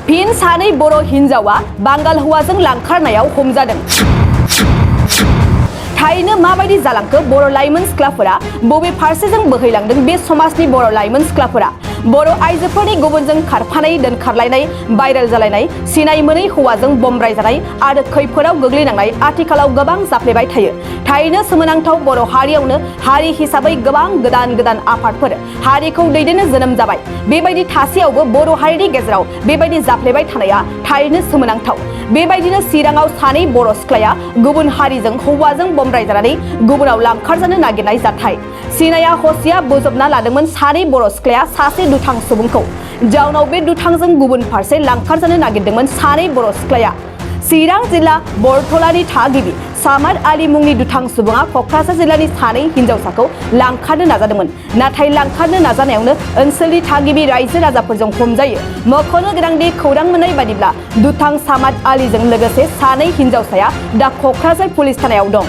फिन सानै बर' हिनजावा बांगाल हौवाजों लांखारनायाव हमजादों। थारैनो माबायदि जालांखो बर' लाइमोन सिख्लाफोरा बबे फारसेजों बोहैलांदों बे समाजनि बर' लाइमोन सिख्लाफोरा बर' आइजोफोरनि गुबुनजों खारफानाय दोनखारलायनाय भाइरेल जालायनाय सिनाय मोनै हौवाजों बमब्रायजानाय आरो खैफोदाव गोग्लैनांनाय आथिखालाव गोबां जाफ्लेबाय थायो। थारैनो सोमोनांथाव बर' हारियावनो हारि हिसाबै गोबां गोदान गोदान आफादफोर हारिखौ दैदेननो जोनोम जाबाय। बेबायदि थासेयावबो बर' हारिनि गेजेराव बेबायदि जाफ्लेबाय थानाया थारैनो सोमोनांथाव। बेबायदिनो चिराङाव सानै बर' सिख्लाया गुबुन हारिजों हौवाजों बमब्रायजानानै गुबुनाव लांखारजानो नागिरनाय जाथाय। सिनाया हसिया बोजबना लादोंमोन सानै बर' सिख्लाया सासे दुथां सुबुंखौ। जाउनाव बे दुथांजों गुबुन फारसे लांखारजानो नागिरदोंमोन सानै बर' सिख्लाया। चिरां जिल्ला बरथलानि थागिबि सामाद आली मुंनि दुथां सुबुङा क'क्राझार जिल्लानि सानै हिनजावसाखौ लांखारनो नाजादोंमोन। नाथाय लांखारनो नाजानायावनो ओनसोलनि थागिबि रायजो राजाफोरजों हमजायो। मख'नो गोनांदि खौरां मोननाय बादिब्ला दुथां सामाद आलीजों लोगोसे सानै हिनजावसाया दा क'क्राझार पुलिस थानायाव दं।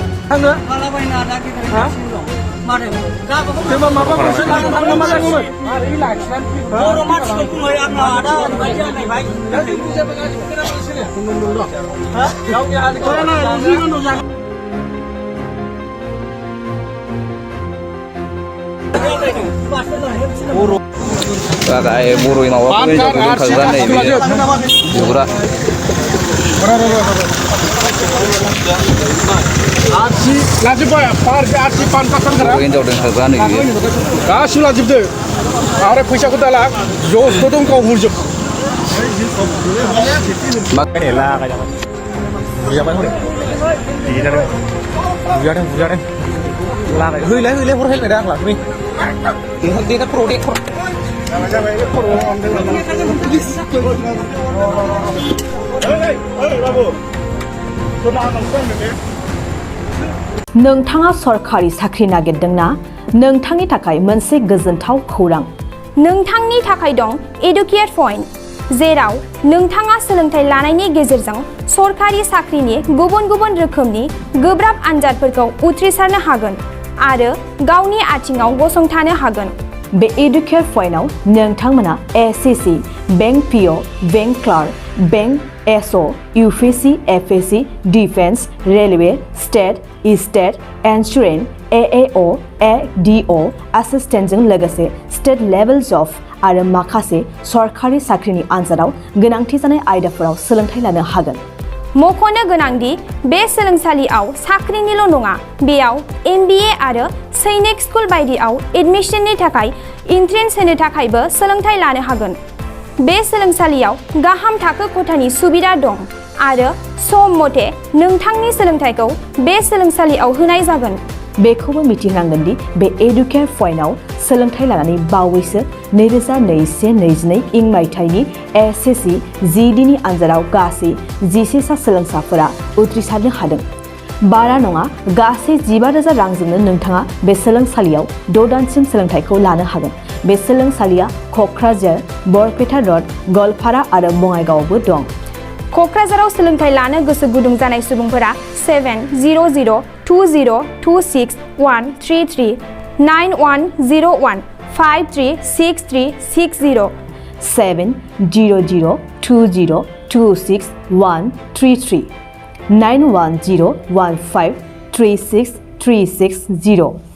Kakak buruin awak pun jauh pun kagak nih juga. Arsi lajib ya, park arsi pan pasang kera. Buruin jauh dengan kagak nih. Kasih lajib deh. Are पैसा को डाला, जो उसको तुम कौन भूल जाओ? Makanya lah kayak apa? Berapa nih? Bujar. Lah kayak, hei, pura hei dah lah nih. Dia kan produk. नोंथाङा सरखारि साख्रि नागिरदोंना? नोंथांनि थाखाय मोनसे गोजोनथाव खौरां। नोंथांनि थाखाय दं एडुकेट पइन्ट, जेराव नोंथाङा सोलोंथाइ लानायनि गेजेरजों सरखारि साख्रिनि गुबुन गुबुन रोखोमनि गोब्राब आनजादफोरखौ उथ्रिसारनो हागोन आरो गावनि आथिङाव गसंथानो हागोन। बे एडुकेट पइन्टआव नोंथांमोना SSC, bank PO, bank clerk, bank SO, UPSC, FSC, defence, railway, state insurance, AAO, ADO एसिस्टेन्टजों लोगोसे स्टेट लेभेल जब आरो माखासे सरखारि साख्रिनि आनजादाव गोनांथि जानाय आयदाफोराव सोलोंथाइ लानो हागोन। मख'नो गोनांदि बे सोलोंसालियाव साख्रिनिल' नङा, बेयाव एमबिए आरो सैनिक स्कुल बायदियाव एडमिशननि थाखाय एन्ट्रेन्स होनो थाखायबो सोलोंथाइ लानो हागोन। बे सोलोंसालियाव गाहाम थाखो खथानि सुबिदा दं आरो सम मथे नोंथांनि सोलोंथाइखौ बे सोलोंसालियाव होनाय जागोन। बेखौबो मिथिनांगोन दि बे एडुकेट पइन्टआव सोलोंथाइ लानानै बावैसो 2021-22 इं मायथाइनि एसएससी जीडीनि आनजादाव गासै 11 सा सोलोंसाफोरा उथ्रिसारनो हादों। बारा नङा, गासै 15,000 रांजोंनो नोंथाङा बे सोलोंसालियाव 6 दानसिम सोलोंथाइखौ लानो हागोन। बे सोलोंसालिया क'क्राझार, बरपेटा र'ड, गलपारा आरो बङाइगावआवबो दं। क'क्राझाराव सोलोंथाइ लानो गोसो गुदुं जानाय सुबुंफोरा 70020263133 9101536360 70020263133 9101536360